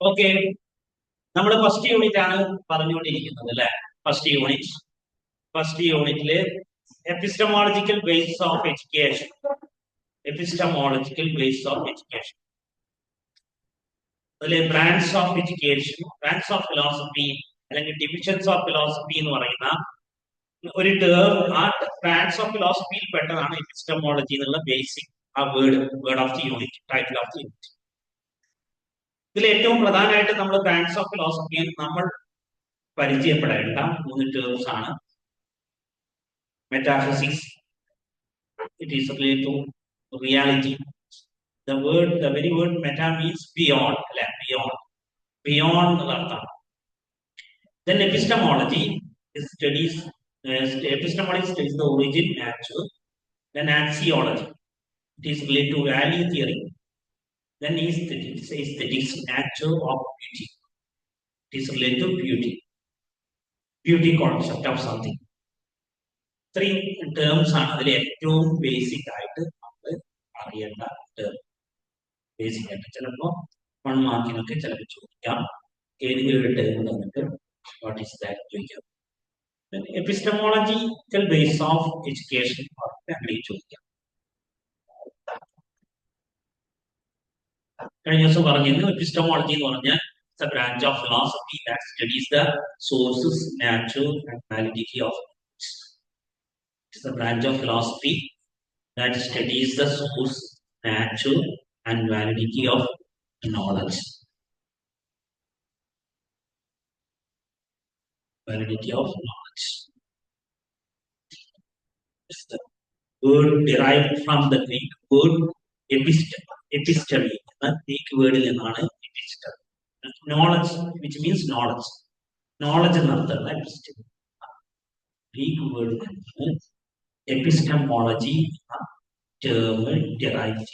Okay, നമ്മൾ first unit ആണ് പറഞ്ഞുകൊണ്ടിരിക്കുന്നത് അല്ലെ. ഫസ്റ്റ് യൂണിറ്റില് എപ്പിസ്റ്റമോളജിക്കൽ ബേസിസ് ഓഫ് എഡ്യൂക്കേഷൻ. അതിലെ branch of education, branch of philosophy അല്ലെങ്കിൽ ഡിവിഷൻസ് ഓഫ് ഫിലോസഫി എന്ന് പറയുന്ന ഒരു ടേം. ആ ബ്രാഞ്ച് ഓഫ് ഫിലോസഫിയിൽ പെട്ടതാണ് എപ്പിസ്റ്റമോളജി എന്നുള്ള ബേസിക് ആ word of the unit, title of the unit. ഇതിൽ ഏറ്റവും പ്രധാനമായിട്ട് നമ്മൾ ബ്രാഞ്ച് ഓഫ് ഫിലോസഫിയിൽ നമ്മൾ പരിചയപ്പെടേണ്ട 3 ടേംസ് ആണ്. Metaphysics, it is related to reality. The very word meta means beyond, beyond the earth. Then epistemology studies the origin, nature. Then axiology, it is related to value theory. Then aesthetics, nature of beauty, it is related to beauty concept of something. 3 terms ആണ് അതിൽ ഏറ്റവും basic ആയിട്ട് നമ്മൾ അറിയേണ്ട term. Basic ആയിട്ട് ചിലപ്പോൾ 1 മാർക്കിനൊക്കെ ചിലപ്പോൾ ചോദിക്കാം. ഏതെങ്കിലും ഒരു ടേം തന്നിട്ട് വാട്ട് ഈസ് ദാറ്റ് ചോദിക്കാം. എപ്പിസ്റ്റമോളജിക്കൽ ബേസ് ഓഫ് എഡ്യൂക്കേഷൻ അങ്ങനെ ചോദിക്കാം. കഴിഞ്ഞ ദിവസം പറഞ്ഞിരുന്നു എപ്പിസ്റ്റമോളജി എന്ന് പറഞ്ഞാൽ it's a branch of philosophy that studies the sources, nature and validity of knowledge. It's a branch of philosophy that studies the source, nature and validity of knowledge. Validity of knowledge. It's the word derived from the Greek word episteme. The Greek word is episteme. Knowledge, which means knowledge. Knowledge is another episteme. Greek word epistemology term derived.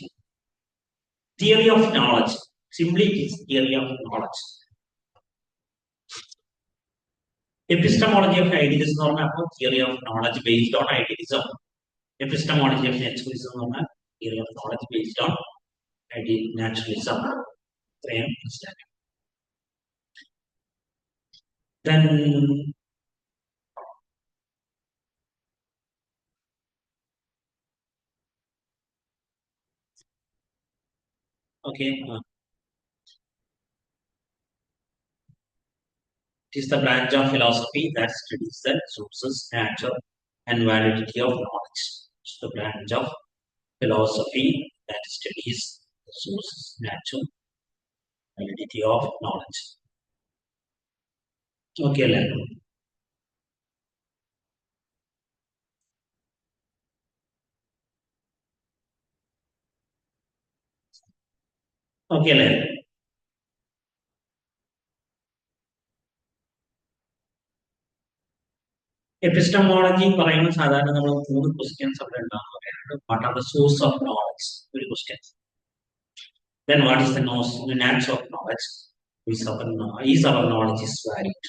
Theory of knowledge. Simply it is theory of knowledge. Epistemology of idealism എന്ന് പറഞ്ഞാൽ theory of knowledge based on idealism. Epistemology of naturalism എന്ന് പറഞ്ഞാൽ theory of knowledge based on naturalism. Then okay, it is the branch of philosophy that studies the sources, nature and validity of knowledge. It's the branch of philosophy that studies the sources, nature, validity of knowledge. Okay, Lando. Okay, Lando. Epistemology പറയുമ്പോൾ സാധാരണ നമ്മൾ 3 questions അവിടെ ഉണ്ടാകും. What are the source of knowledge, ഒരു question. Then what is the nature of knowledge? Is our knowledge is valid?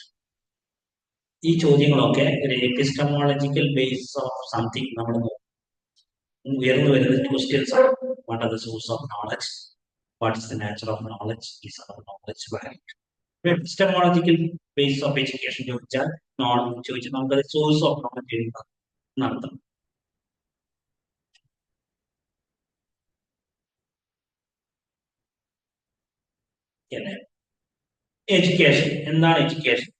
ഈ ചോദ്യങ്ങളൊക്കെ ഒരു epistemological base of something നമ്മൾ ഉയർന്നു വരുന്ന ക്വസ്റ്റ്യൻസ് ആണ്. What are the source of knowledge, what is the nature of knowledge, is our knowledge valid? Epistemological base of education ചോദിച്ചാൽ നമുക്കത് source of knowledge നടത്തണം. എഡ്യൂക്കേഷൻ എന്താണ്? എഡ്യൂക്കേഷൻ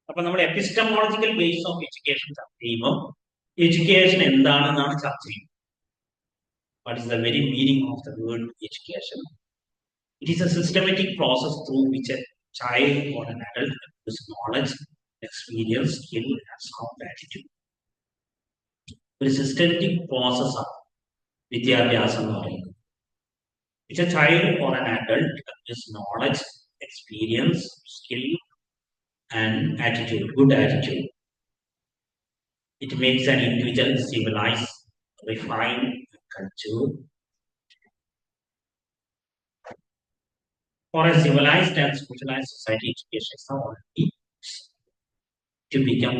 അപ്പൊ നമ്മൾ എപ്പിസ്റ്റമോളജിക്കൽ ബേസ് ഓഫ് എഡ്യൂക്കേഷൻ ചർച്ച ചെയ്യുമ്പോൾ എഡ്യൂക്കേഷൻ എന്താണെന്നാണ് ചർച്ച ചെയ്യുന്നത്. What is the very meaning of the word education? It is A systematic process through which A child or an adult acquires knowledge, experience, skill and sound attitude. ഒരു systematic പ്രോസസ്സാണ് വിദ്യാഭ്യാസം എന്ന് പറയുന്നത്. Which a child or an adult acquires knowledge, experience, skill and attitude, good attitude. It makes an individual civilized, refined, cultured. For a civilized and socialized society, education is not only to become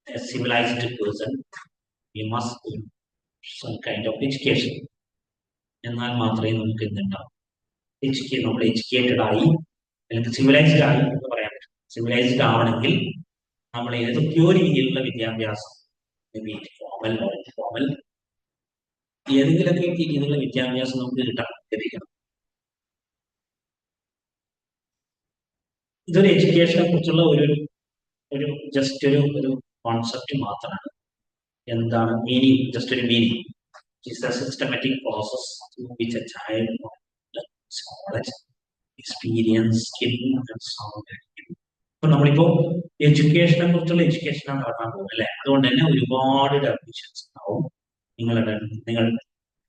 a civilized person, we must do some kind of education. എന്നാൽ മാത്രമേ നമുക്ക് എന്തുണ്ടാവും, നമ്മൾ educated ആയി അല്ലെങ്കിൽ civilised ആയി എന്ന് പറയാൻ പറ്റും. സിവിലൈസ്ഡ് ആവണമെങ്കിൽ നമ്മൾ ഏതൊക്കെയോ രീതിയിലുള്ള വിദ്യാഭ്യാസം, ഫോമൽ ഫോമൽ ഏതെങ്കിലുമൊക്കെ രീതിയിലുള്ള വിദ്യാഭ്യാസം നമുക്ക് ലഭിക്കണം. ഇതൊരു എഡ്യൂക്കേഷനെ കുറിച്ചുള്ള ഒരു ജസ്റ്റ് ഒരു കോൺസെപ്റ്റ് മാത്രമാണ്. എന്താണ് മീനിങ്? ജസ്റ്റ് ഒരു meaning. It's A systematic process through which a child learns knowledge, experience, skill and sound. ഇപ്പൊ നമ്മളിപ്പോ എഡ്യൂക്കേഷനെ കുറിച്ചുള്ള എഡ്യൂക്കേഷനാണ് നടത്താൻ പോകുന്നത് അല്ലെ. അതുകൊണ്ട് തന്നെ ഒരുപാട് ഡെഫിനിഷൻസ് ഉണ്ടാവും. നിങ്ങൾ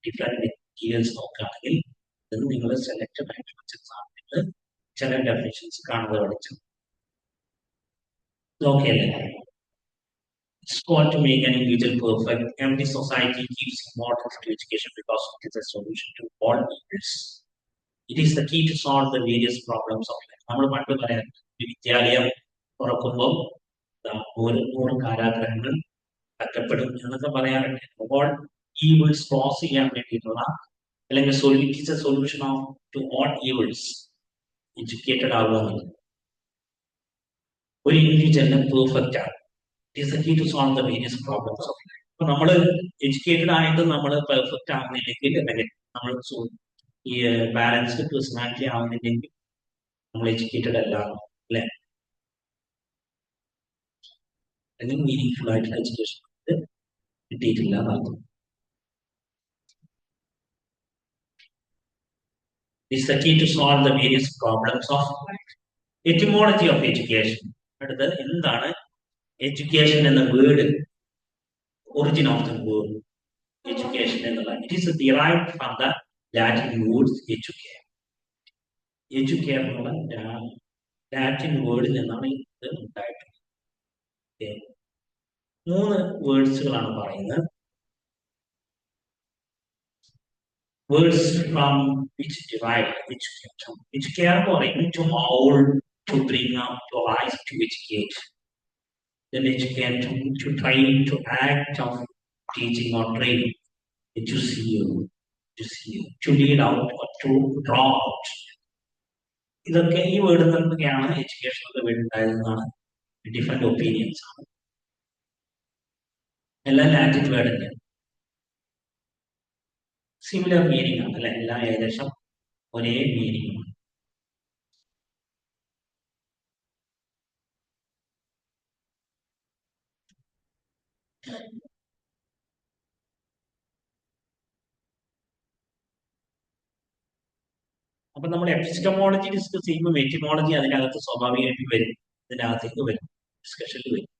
ഡിഫറെന്റ് മെറ്റീരിയൽസ് നോക്കുകയാണെങ്കിൽ ഇത് നിങ്ങൾ സെലക്റ്റഡ് ആയിട്ടുള്ള എക്സാമ്പിൾ ചില ഡെഫിനിഷൻസ് കാണുന്നത് പഠിച്ചു. ഓക്കെ അല്ലേ? It's got to make an individual perfect. Every society gives importance to education because it is a solution to all needs. It is the key to solve the various problems of life. നമ്മൾ പണ്ട് പറയാൻ വിദ്യാലയം തുറക്കുമ്പോൾ ഓരോ കാരാഗ്രഹങ്ങൾ തക്കപ്പെടും എന്നൊക്കെ പറയാറുണ്ട്. All evils cross ചെയ്യാൻ വേണ്ടിയിട്ടുള്ള അല്ലെങ്കിൽ it is A solution of two all evils. Educated ആവുക എന്നുള്ളത് ഒരു ഇൻഡിവിജ്വലിന് പെർഫെക്റ്റ് ആണ്. It is the key to solve the various problems of life. അപ്പൊ നമ്മൾ എഡ്യൂക്കേറ്റഡ് ആയിട്ട് നമ്മൾ പെർഫെക്റ്റ് ആവുന്നില്ലെങ്കിൽ, അല്ലെങ്കിൽ നമ്മൾ ഈ ബാലൻസ്ഡ് പേഴ്സണാലിറ്റി ആവുന്നില്ലെങ്കിൽ നമ്മൾ എഡ്യൂക്കേറ്റഡ് അല്ല അല്ലെ. അല്ലെങ്കിൽ മീനിങ് ഫുൾ ആയിട്ടുള്ള എഡ്യൂക്കേഷൻ കിട്ടിയിട്ടില്ല എന്നർത്ഥം. It is the key to solve the various problems of life. Etymology of education. അടുത്തത് എന്താണ് എഡ്യൂക്കേഷൻ എന്ന word? Origin of the word education എന്നുള്ളത് it is derived from the Latin words educare. Educare എന്നുള്ള Latin വേർഡിൽ നിന്നാണ് ഇത് ഉണ്ടായിട്ടുള്ളത്. 3 വേർഡ്സുകളാണ് പറയുന്നത്. Words from which derive education. Educare എന്ന് പറയുന്നത് to mold, to bring up, to rise, to educate. Then educate to train, to act of teaching or training. To see you, to lead out or to draw out. ഇതൊക്കെ ഈ വേർഡിൽ നിന്നൊക്കെയാണ് എഡ്യൂക്കേഷനൊക്കെ word ഉണ്ടായതെന്നാണ് different opinions ആണ്. എല്ലാം Latin word തന്നെ, similar meaning ആണ് അല്ലെ. എല്ലാം ഏകദേശം ഒരേ മീനിങ് ആണ്. അപ്പൊ നമ്മൾ എപ്പിസ്റ്റമോളജി ഡിസ്കസ് ചെയ്യുമ്പോൾ എറ്റിമോളജി അതിനകത്ത് സ്വാഭാവികമായിട്ട് വരും, ഇതിനകത്തേക്ക് വരും, ഡിസ്കഷനിൽ വരും.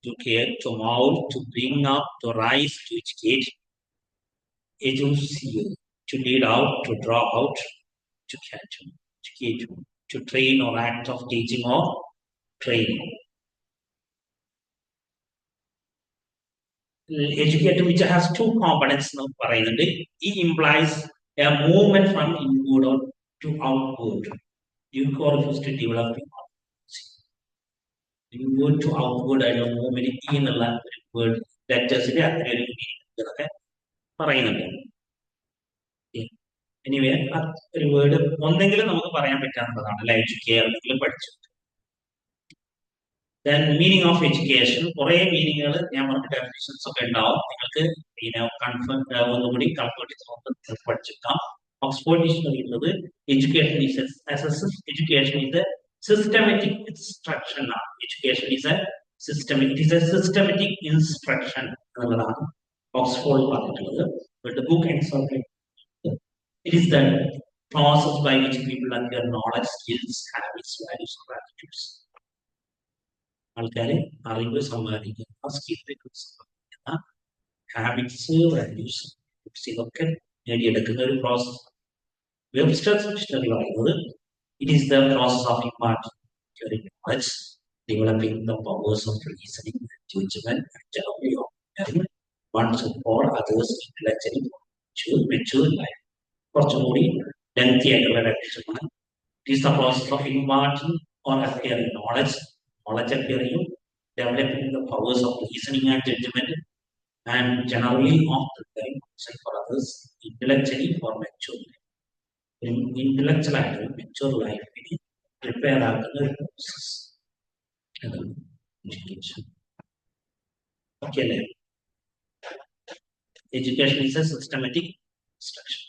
To care, to mold, to bring up, to rise, to educate, to lead out, to draw out, to catch, educate, to train or act of teaching or training. Educate, which has 2 components എന്ന് പറയുന്നുണ്ട്. It implies a movement from inward to outward. Inward to developing. Inward to outward ആയിട്ടുള്ള movement എന്നുള്ള ഒരു word ലെറ്റേഴ്സിന്റെ അത്ര ഒരു ഇതൊക്കെ പറയുന്നുണ്ട്. Anyway ഒരു വേർഡ് ഒന്നെങ്കിലും നമുക്ക് പറയാൻ പറ്റാവുന്നതാണ് അല്ലെ. എഡ്യൂക്കെയർ എന്തെങ്കിലും പഠിച്ചു. Then meaning of education, കുറെ മീനിങ്ങുകൾ ഞാൻ പറഞ്ഞ ഡെഫിനിഷൻസ് ഒക്കെ ഉണ്ടാവും. നിങ്ങൾക്ക് ഒന്നുകൂടി കംഫർട്ട് ചെയ്ത് പഠിച്ചെടുക്കാം. ഓക്സ്ഫോർഡ് ഡിക്ഷണറി ഉള്ളത് education is education is A systematic instruction. Education is a systematic instruction എന്നുള്ളതാണ് ഓക്സ്ഫോർഡ് പറഞ്ഞിട്ടുള്ളത്. But the book encyclopedia, it is the process by which people acquire knowledge, skills, habits, values, and attitudes. ആൾക്കാരെ അറിവ് സമ്പാദിക്കുന്ന, സ്കില്ലുകൾ സമ്പാദിക്കുന്ന, habits, values, ഇതൊക്കെ നേടിയെടുക്കുന്ന ഒരു process. Webster's dictionary പറയുന്നത് it is the process of imparting knowledge, developing the powers of reasoning, judgment, and generally of one to all others intellectually mature life. കുറച്ചുകൂടി lengthy ആയിട്ടുള്ള ഡെഫിനിഷനാണ്. It is the process of imparting or acquiring knowledge. Knowledge acquiring, developing the powers of reasoning and judgment, and generally of preparing oneself for others intellectually for mature life. Intellectual ആയിട്ടുള്ള mature ലൈഫിന് prepare ആക്കുന്ന ഒരു process അതാണ് education. Okay അല്ലേ? Education is A systematic instruction.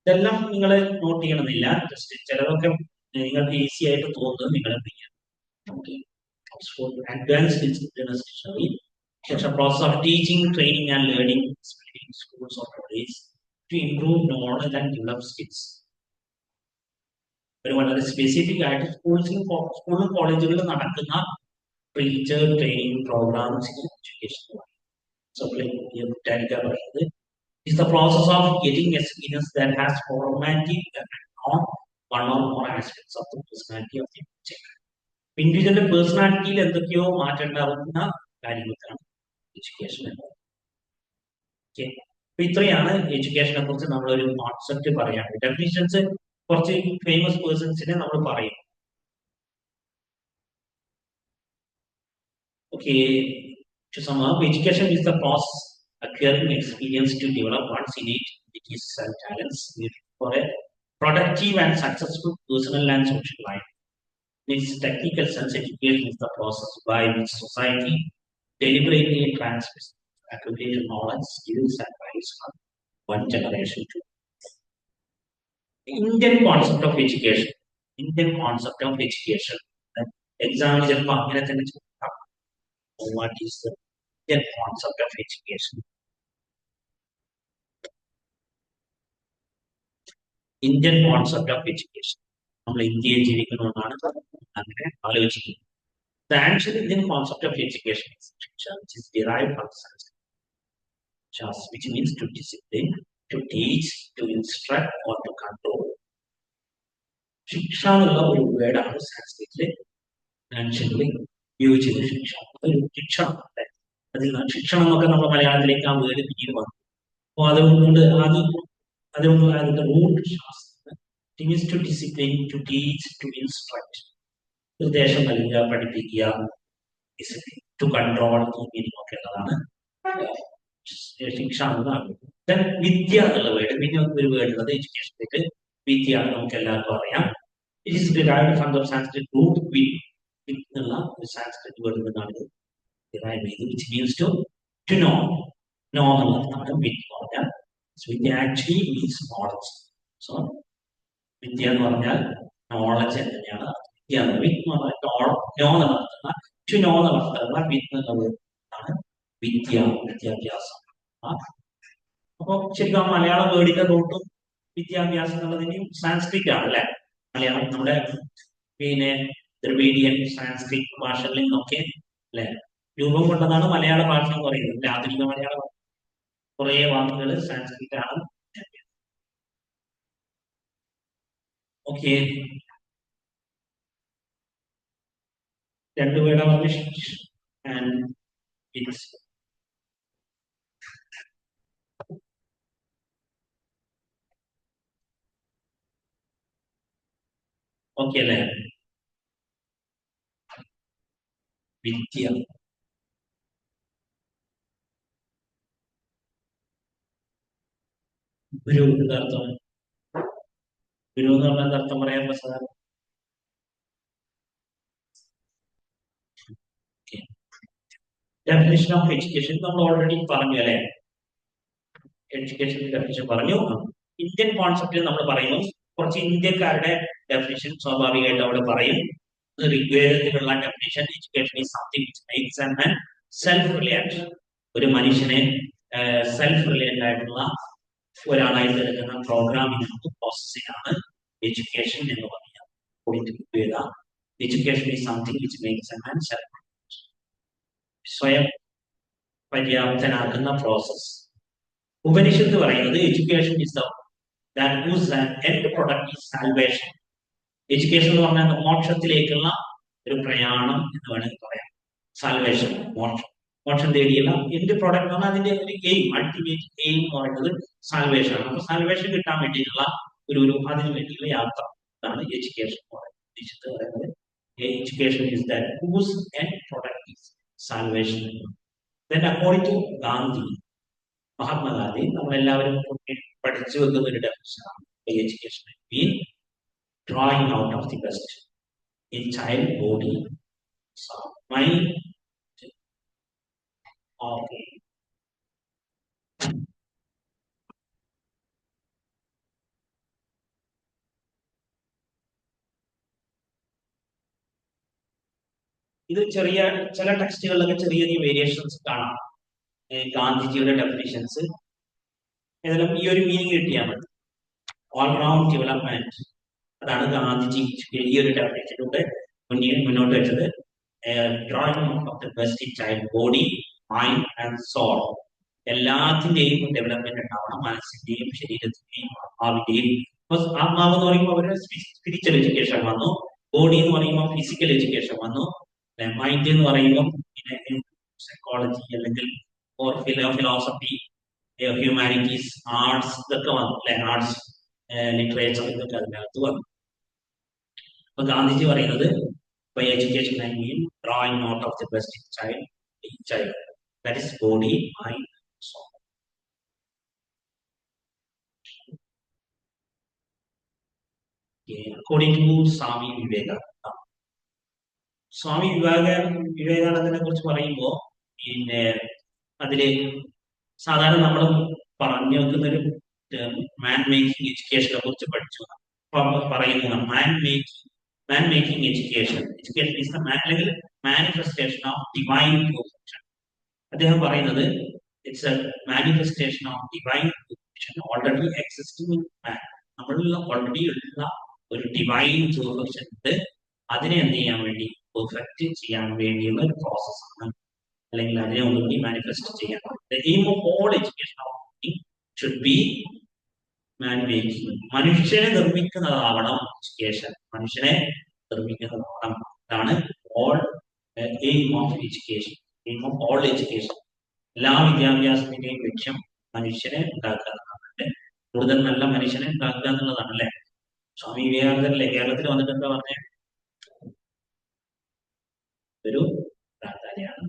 ഇതെല്ലാം നിങ്ങൾ not ചെയ്യണമെന്നില്ല, just ചിലതൊക്കെ നിങ്ങൾക്ക് ഈസി ആയിട്ട് തോന്നുന്നത് നിങ്ങൾ എന്ത് ചെയ്യാം. Okay, advanced disciplinary dictionary. It's a process of teaching, training, and learning in schools or colleges to improve knowledge and develop skills. ഒരു വളരെ സ്പെസിഫിക് ആയിട്ട് സ്കൂളും കോളേജുകളിലും നടക്കുന്ന ടീച്ചർ ട്രെയിനിങ് പ്രോഗ്രാംസ് എഡ്യൂക്കേഷൻ പറയുന്നത് is the process of getting experience that has formative effect on one or more aspects of the personality of the child. ഇൻഡിവിജ്വലിന്റെ പേഴ്സണാലിറ്റിയിൽ എന്തൊക്കെയോ മാറ്റം ഉണ്ടാകുന്ന കാര്യങ്ങൾക്കാണ് എഡ്യൂക്കേഷൻ എന്നത്. ഓക്കെ, അപ്പൊ ഇത്രയാണ് എഡ്യൂക്കേഷനെ കുറിച്ച് നമ്മളൊരു കോൺസെപ്റ്റ് പറയാൻ. ഡെഫിനിഷൻസ് കുറച്ച് ഫേമസ് പേഴ്സൺസിനെ നമ്മൾ പറയും. Okay, to sum up, education is the process acquiring experience to develop one's innate abilities and talents for a productive and successful personal and social life. In its technical sense, education is the process by which society deliberately transmits accumulated knowledge, skills, and values from one generation to another. Indian concept of education. Indian concept of education. Exam is what is the Indian concept of education? Indian concept of education. നമ്മൾ ഇന്ത്യയിൽ ജീവിക്കുന്നതാണ് അങ്ങനെ ആലോചിക്കുന്നത്. The ancient Indian concept of education is shiksha, which is derived from Sanskrit, which means to discipline, to teach, to instruct, or to control. Shiksha എന്നുള്ള ഒരു വേർഡാണ് സാൻസ്ക്രിറ്റിൽ ആൻഷ്യന്റ്ലി ഉപയോഗിച്ചത്. ശിക്ഷ ഒരു ശിക്ഷണം, അതിൽ നിന്ന് ശിക്ഷണം എന്നൊക്കെ നമ്മൾ മലയാളത്തിലേക്ക് ആ വേർഡ് പിന്നീട് വന്നു. അപ്പോൾ അതുകൊണ്ട് അതിന്റെ റൂട്ട് ശാസ്ത്രം it means to discipline, to teach, to instruct. നിർദ്ദേശം നൽകുക, പഠിപ്പിക്കുക, ഡിസിപ്ലിൻ, ടു കൺട്രോൾ, മീനിങ് ഒക്കെ ഉള്ളതാണ് ശിക്ഷ എന്നാണ്. വിദ്യ എന്നുള്ള വേർഡ്, പിന്നെ ഒരു വേർഡ് ഉള്ളത് എഡ്യൂക്കേഷനിലേക്ക് വിദ്യ നമുക്ക് എല്ലാവർക്കും അറിയാം. It is derived from the Sanskrit root വിത്ത് എന്നുള്ള ഒരു സാൻസ്ക്രിറ്റ് വേർഡിൽ നിന്നാണ് ഇത് ഡിറൈവ് ചെയ്തത്, which means to know. Know എന്നുള്ള അർത്ഥമാണ് വിത്ത് പറഞ്ഞാൽ. വിദ്യ ആക്ച്വലി മീൻസ് നോളജ്. സോ വിദ്യ എന്ന് പറഞ്ഞാൽ നോളജ് തന്നെയാണ്. വിദ്യ വിത്ത് എന്ന് പറഞ്ഞാൽ നോ എന്നുള്ള അർത്ഥമുള്ള, ടു നോ എന്നുള്ള അർത്ഥമുള്ള വിത്ത് എന്നുള്ളതാണ് വിദ്യ, വിദ്യാഭ്യാസം. അപ്പൊ ശരിക്കും മലയാള വേർഡിന്റെ റൂട്ടും വിദ്യാഭ്യാസം എന്നുള്ളതിന്റെയും സാൻസ്ക്രിറ്റ് ആണ് അല്ലെ. മലയാളം നമ്മുടെ പിന്നെ ദ്രവീഡിയൻ സാൻസ്ക്രിറ്റ് ഭാഷകളിൽ നിന്നൊക്കെ അല്ലെ രൂപം കൊണ്ടതാണ് മലയാള ഭാഷ എന്ന് പറയുന്നത്. ആധുനിക മലയാള കുറെ വാക്കുകൾ സാൻസ്ക്രിറ്റ് ആണ്. ഓക്കെ, രണ്ട് വേർഡ് പറഞ്ഞ ആൻഡ് ഇറ്റ്സ് ഓക്കെ അല്ലേ. വിദ്യ ഗുരു എന്താ അർത്ഥം? ഗുരു എന്ന് പറഞ്ഞാൽ അർത്ഥം പറയാൻ സാധാരണ ഡെഫിനിഷൻ ഓഫ് എഡ്യൂക്കേഷൻ നമ്മൾ ഓൾറെഡി പറഞ്ഞു അല്ലെ. എഡ്യൂക്കേഷൻ ഡെഫിനിഷൻ പറഞ്ഞു. ഇന്ത്യൻ കോൺസെപ്റ്റിൽ നമ്മൾ പറയുന്നു. കുറച്ച് ഇന്ത്യക്കാരുടെ ഡെഫിനിഷൻ സ്വാഭാവികമായിട്ട് അവിടെ പറയും. ഋഗ്വേദത്തിലുള്ള definition, education is something which makes a man self reliant. ഒരു മനുഷ്യനെ സെൽഫ് റിലയന്റ് ആയിട്ടുള്ള ഒരാളായിട്ട് എടുക്കുന്ന പ്രോഗ്രാമിംഗ് പ്രോസസ്സിംഗ് ആണ് എഡ്യൂക്കേഷൻ എന്ന് പറയുന്നത്. Rigveda education is something which makes a man self, സ്വയം പര്യാപ്തനാക്കുന്ന പ്രോസസ്. ഉപനിഷത്ത് പറയുന്നത് education is that whose end product is salvation. Education എന്ന് പറഞ്ഞാൽ മോക്ഷത്തിലേക്കുള്ള ഒരു പ്രയാണം എന്ന് വേണമെങ്കിൽ പറയാം. സാൽവേഷൻ, മോക്ഷം, മോക്ഷം തേടിയുള്ള എൻഡ് പ്രോഡക്റ്റ് എന്ന് പറഞ്ഞാൽ അതിന്റെ ഒരു എയിം, അൾട്ടിമേറ്റ് എയിം എന്ന് പറയുന്നത് സാൽവേഷൻ ആണ്. അപ്പൊ സാൽവേഷൻ കിട്ടാൻ വേണ്ടിയിട്ടുള്ള ഒരു അതിനു വേണ്ടിയുള്ള യാത്ര, അതാണ് എഡ്യൂക്കേഷൻ എന്ന് പറയുന്നത്. Education is that whose end product salvation. Then according to Gandhi, Mahatma Gandhi, നമ്മളെല്ലാവരും പഠിച്ചു വെക്കുന്ന ഒരു ഡെഫിനിഷനാണ് education mean drawing out of the best in child body, soul, mind. Okay. ഇത് ചെറിയ ചില ടെക്സ്റ്റുകളിലൊക്കെ ചെറിയ ചെറിയ വേരിയേഷൻസ് കാണാം. ഗാന്ധിജിയുടെ ഡെഫിനിഷൻസ് ഏതായാലും ഈ ഒരു മീനിങ് കിട്ടിയാൽ മതി. ഓൾറൗണ്ട് ഡെവലപ്മെന്റ്, അതാണ് ഗാന്ധിജി ഈ ഒരു ഡെഫിനിഷനിലൂടെ മുന്നോട്ട് വെച്ചത്. Drawing of the best in child body, mind and soul. എല്ലാത്തിന്റെയും ഡെവലപ്മെന്റ് ഉണ്ടാവണം, മനസ്സിന്റെയും ശരീരത്തിന്റെയും ആത്മാവിന്റെയും. ആത്മാവ് എന്ന് പറയുമ്പോൾ അവരുടെ സ്പിരിച്വൽ എഡ്യൂക്കേഷൻ വന്നു, ബോഡി എന്ന് പറയുമ്പോൾ ഫിസിക്കൽ എഡ്യൂക്കേഷൻ വന്നു, മൈൻഡ് എന്ന് പറയുമ്പോൾ സൈക്കോളജി അല്ലെങ്കിൽ ഫിലോസഫി, ഹ്യൂമാനിറ്റീസ്, ആർട്സ് ഇതൊക്കെ വന്നു അല്ലെ. ആർട്സ്, ലിറ്ററേച്ചർ ഇതൊക്കെ അതിനകത്ത് വന്നു. അപ്പൊ ഗാന്ധിജി പറയുന്നത് by education I mean drawing out of the best in child, that is body, mind, soul. According to Swami Vivekananda. Swami വിവേകാനന്ദനെ കുറിച്ച് പറയുമ്പോൾ പിന്നെ അതില് സാധാരണ നമ്മൾ പറഞ്ഞു വെക്കുന്ന ഒരു മാൻ മേക്കിംഗ് എഡ്യൂക്കേഷനെ കുറിച്ച് പഠിച്ചു പറയുന്നതാണ്. മാൻ മേക്കിംഗ് എഡ്യൂക്കേഷൻ ഈസ് ദ അല്ലെങ്കിൽ മാനിഫെസ്റ്റേഷൻ ഓഫ് ഡിവൈൻ പെർഫെക്ഷൻ. അദ്ദേഹം പറയുന്നത് it's A manifestation of divine perfection already existing in man. നമ്മളിൽ ഓൾറെഡി ഉള്ള ഒരു ഡിവൈൻ പെർഫെക്ഷൻ ഉണ്ട്. അതിനെ എന്ത് ചെയ്യാൻ വേണ്ടി, പെർഫെക്റ്റ് ചെയ്യാൻ വേണ്ടിയുള്ള ഒരു പ്രോസസ്സാണ്, അല്ലെങ്കിൽ അതിനെ ഒന്നുകൂടി മാനിഫെസ്റ്റ് ചെയ്യാൻ. The aim of all education should be man making. മനുഷ്യനെ നിർമ്മിക്കുന്നതാവണം എഡ്യൂക്കേഷൻ, മനുഷ്യനെ നിർമ്മിക്കുന്നതാവണം. അതാണ് all aim of education. Aim of all education, എല്ലാ വിദ്യാഭ്യാസത്തിന്റെയും ലക്ഷ്യം മനുഷ്യനെ ഉണ്ടാക്കുക എന്നുള്ളതാണ്. കൂടുതൽ നല്ല മനുഷ്യനെ ഉണ്ടാക്കുക എന്നുള്ളതാണ് അല്ലെ. സ്വാമി വിവേകാനന്ദനല്ലേ കേരളത്തിൽ വന്നിട്ട് എന്താ പറഞ്ഞേ? ഒരു പ്രാധാന്യമാണ്.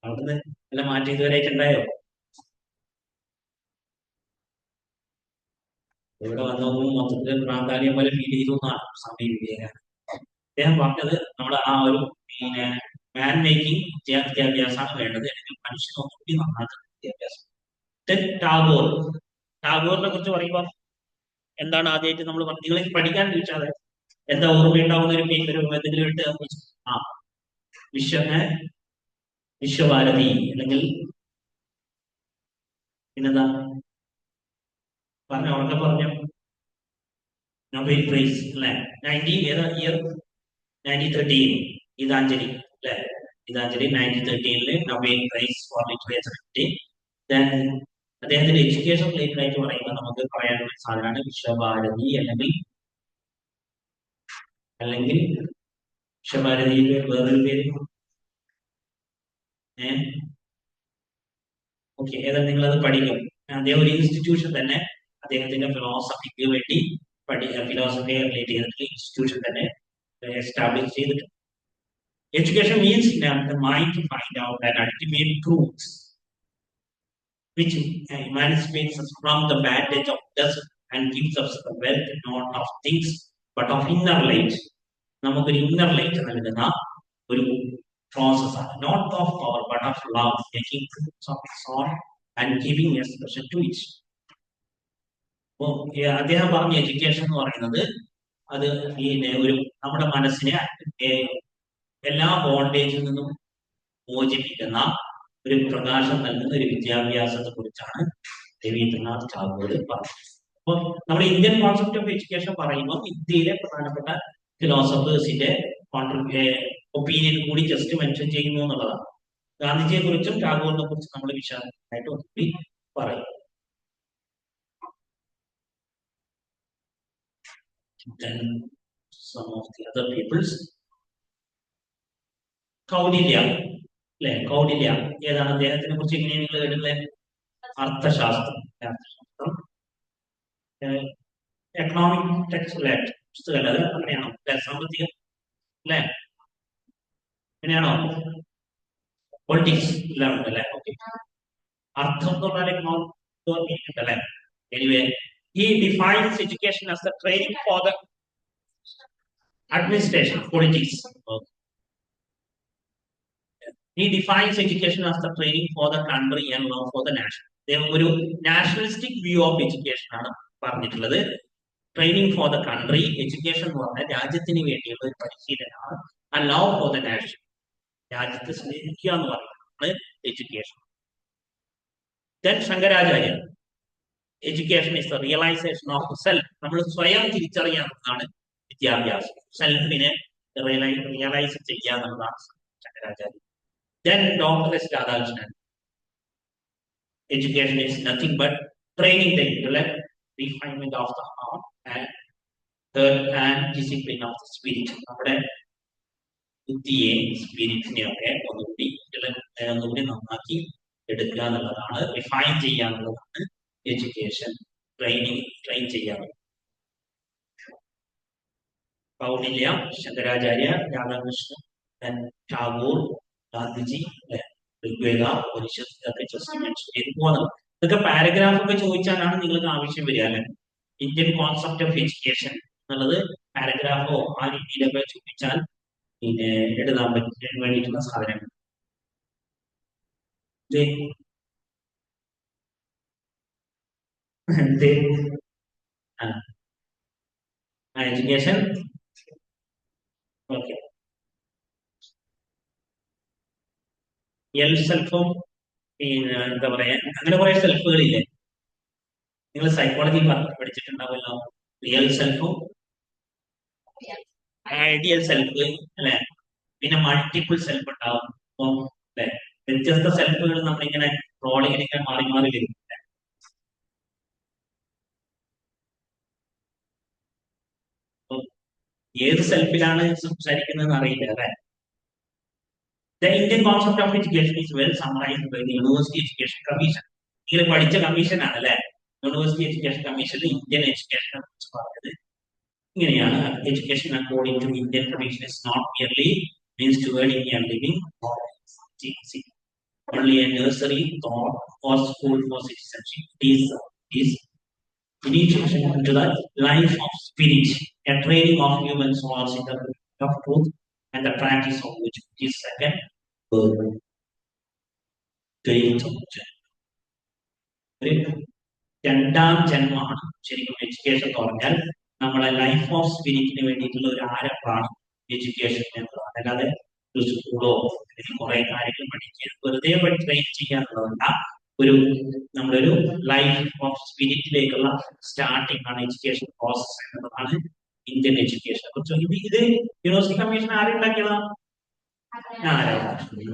അവിടുന്ന് നല്ല മാറ്റം ഇതുവരെയായിട്ടുണ്ടായോ? ഇവിടെ വന്നൊന്നും മൊത്തത്തിൽ പ്രാധാന്യം പോലെ ഫീൽ ചെയ്തു എന്നാണ് സ്വാമി വിവേകാനന്ദൻ. അദ്ദേഹം പറഞ്ഞത് നമ്മുടെ ആ ഒരു പിന്നെ മാൻ മേക്കിംഗ് വിദ്യാഭ്യാസമാണ് വേണ്ടത്, അല്ലെങ്കിൽ മനുഷ്യനൊന്നുകൂടി നന്നാക്കുന്ന വിദ്യാഭ്യാസം. ടാഗോറിനെ കുറിച്ച് പറയുമ്പോൾ എന്താണ് ആദ്യമായിട്ട് നമ്മൾ നിങ്ങൾ പഠിക്കാൻ ചോദിച്ചാൽ എന്താ ഓർമ്മയുണ്ടാവുന്ന ഒരു എന്തെങ്കിലും ഇട്ട് ആ വിശ്വഭാരതി അല്ലെങ്കിൽ പിന്നെന്താ പറഞ്ഞ ഉറക്കെ പറഞ്ഞു, നൊബേൽ പ്രൈസ് അല്ലെ. ഏതാ ഇയർ? 1913 ഗീതാഞ്ജലി അല്ലെ. Gitanjali 1913 Nobel prize for literature കിട്ടി. അദ്ദേഹത്തിന്റെ എഡ്യൂക്കേഷൻ റിലേറ്റഡ് ആയിട്ട് പറയുമ്പോൾ നമുക്ക് പറയാനുള്ള സാധനമാണ് വിശ്വഭാരതി അല്ലെങ്കിൽ വിശ്വഭാരതിയുടെ വേറൊരു പേര് ഓക്കെ. ഏതായാലും നിങ്ങളത് പഠിക്കും. അദ്ദേഹം ഒരു ഇൻസ്റ്റിറ്റ്യൂഷൻ തന്നെ അദ്ദേഹത്തിന്റെ ഫിലോസഫിക്ക് വേണ്ടി ഫിലോസഫിയെ റിലേറ്റ് ചെയ്തിട്ടുള്ള ഇൻസ്റ്റിറ്റ്യൂഷൻ തന്നെ എസ്റ്റാബ്ലിഷ് ചെയ്തിട്ടുണ്ട്. Education means the mind to find out an ultimate truth which emancipates us from the bandage of dust and gives us the wealth not of things but of inner light. നമുക്കൊരു inner light നൽകുന്ന ഒരു പ്രോസസ്സാണ്. Not of power but of love, making fruits of its own and giving expression to it. അപ്പോൾ അദ്ദേഹം പറഞ്ഞ education എന്ന് പറയുന്നത് അത് ഒരു നമ്മുടെ മനസ്സിനെ എല്ലാ ബോണ്ടേജിൽ നിന്നും മോചിപ്പിക്കുന്ന ഒരു പ്രകാശം നൽകുന്ന ഒരു വിദ്യാഭ്യാസത്തെ കുറിച്ചാണ് രവീന്ദ്രനാഥ് ടാഗോർ പറഞ്ഞത്. അപ്പോൾ നമ്മുടെ ഇന്ത്യൻ കോൺസെപ്റ്റ് ഓഫ് എഡ്യൂക്കേഷൻ പറയുമ്പോൾ ഇന്ത്യയിലെ പ്രധാനപ്പെട്ട ഫിലോസഫേഴ്സിന്റെ ഒപ്പീനിയൻ കൂടി ജസ്റ്റ് മെൻഷൻ ചെയ്യുന്നു എന്നുള്ളതാണ്. ഗാന്ധിജിയെ കുറിച്ചും ടാഗോറിനെ കുറിച്ചും നമ്മൾ വിശദമായിട്ട് ഒത്തിരി പറയും. Then some of the other peoples. കൗടില്യ അല്ലെ. കൗടില്യ ഏതാണ്? അദ്ദേഹത്തിനെ കുറിച്ച് എങ്ങനെയാണ് നിങ്ങൾ കേട്ടിട്ടുള്ളത്? അർത്ഥശാസ്ത്രം, എക്കണോമിക് ടെക്സ്റ്റ് അല്ലെ, പുസ്തകം അത് അങ്ങനെയാണോ? സാമ്പത്തികം അല്ലെ, അങ്ങനെയാണോ? പൊളിറ്റിക്സ് എല്ലാം ഉണ്ടല്ലേ? ഓക്കെ. അർത്ഥം എന്ന് പറഞ്ഞാൽ anyway he defines education as the training for the administration, politics. Okay. He defines education as the training for the country and not for the nation. ഒരു നാഷണലിസ്റ്റിക് വ്യൂ ഓഫ് എഡ്യൂക്കേഷൻ ആണ് പറഞ്ഞിട്ടുള്ളത്. Training for the country, education എന്ന് പറഞ്ഞാൽ രാജ്യത്തിന് വേണ്ടിയുള്ള ഒരു പരിശീലനമാണ്. And love for the nation, രാജ്യത്തെ സ്നേഹിക്കുക എന്ന് പറയുന്നത് education. Then Shankaracharya, education is the realisation of self. നമ്മൾ സ്വയം തിരിച്ചറിയാവുന്നതാണ് വിദ്യാഭ്യാസം. സെൽഫിനെ റിയലൈസ് ചെയ്യുക എന്നുള്ളതാണ് Shankaracharya. Then Dr. S. Radhakrishnan, education is nothing but training the intellect, refinement of the heart, and discipline of the spirit. നമ്മുടെ ബുദ്ധിയെ സ്പിരിറ്റിനെയൊക്കെ ഒന്നുകൂടി നന്നാക്കി എടുക്കുക എന്നുള്ളതാണ്, റിഫൈൻ ചെയ്യുക എന്നുള്ളതാണ് എഡ്യൂക്കേഷൻ. ട്രെയിൻ ചെയ്യാൻ കൗടില്യ, ശങ്കരാചാര്യ, രാധാകൃഷ്ണൻ, ടാഗോർ, ഗാന്ധിജി, ഋഗ്വേദ, ഉപനിഷത്ത്, ഇതൊക്കെ ജസ്റ്റ് മെൻഷൻ ചെയ്ത് പോകുന്നത്. ഇതൊക്കെ പാരഗ്രാഫ് ഒക്കെ ചോദിച്ചാലാണ് നിങ്ങൾക്ക് ആവശ്യം വരിക അല്ലെ? ഇന്ത്യൻ കോൺസെപ്റ്റ് ഓഫ് എഡ്യൂക്കേഷൻ എന്നുള്ളത് പാരഗ്രാഫോ ആ രീതിയിലൊക്കെ ചോദിച്ചാൽ പിന്നെ എഴുതാൻ പറ്റാൻ വേണ്ടിയിട്ടുള്ള സാധനങ്ങൾ. Education okay. എൽ സെൽഫും പിന്നെ എന്താ പറയാ, അങ്ങനെ കുറെ സെൽഫുകളില്ലേ? നിങ്ങൾ സൈക്കോളജി പഠിച്ചിട്ടുണ്ടാവുമല്ലോ. റിയൽ സെൽഫും ഐഡിയൽ സെൽഫ് അല്ലെ, പിന്നെ മൾട്ടിപ്പിൾ സെൽഫ് ഉണ്ടാവും അല്ലെ. വ്യത്യസ്ത സെൽഫുകൾ നമ്മളിങ്ങനെ റോളിങ്ങനെ മാറി മാറി വരും. ഏത് സെൽഫിലാണ് സംസാരിക്കുന്നത് അറിയില്ല അല്ലെ. The Indian concept of education is well summarized by the University Education Commission. നിങ്ങൾ പഠിച്ച കമ്മീഷൻ ആണ് അല്ലെ, യൂണിവേഴ്സിറ്റി എഡ്യൂക്കേഷൻ കമ്മീഷനിൽ ഇന്ത്യൻ എഡ്യൂക്കേഷനെ കുറിച്ച് പറഞ്ഞത് ഇങ്ങനെയാണ്. Education according to Indian commission is not merely means to earning a living or only a nursery thought or school for citizenship. It is initiation into the life of spirit, a training of human souls in the of truth and the practice of which is second രണ്ടാം ജന്മമാണ് ശരിക്കും education എന്ന് പറഞ്ഞാൽ. നമ്മളെ life of സ്പിരിറ്റിന് വേണ്ടിയിട്ടുള്ള ഒരു ആരംഭമാണ് education എന്നുള്ളത്. അല്ലാതെ ഒരു സ്കൂളോ കുറെ കാര്യങ്ങൾ പഠിക്കുക വെറുതെ ട്രെയിൻ ചെയ്യാന്നുള്ളതല്ല. നമ്മുടെ ഒരു ലൈഫ് ഓഫ് സ്പിരിറ്റിലേക്കുള്ള സ്റ്റാർട്ടിംഗ് ആണ് എഡ്യൂക്കേഷൻ പ്രോസസ് എന്നുള്ളതാണ് ഇന്ത്യൻ എഡ്യൂക്കേഷനെ കുറിച്ച്. ഇത് യൂണിവേഴ്സിറ്റി കമ്മീഷൻ ആരുണ്ടാക്കിയതാണ്?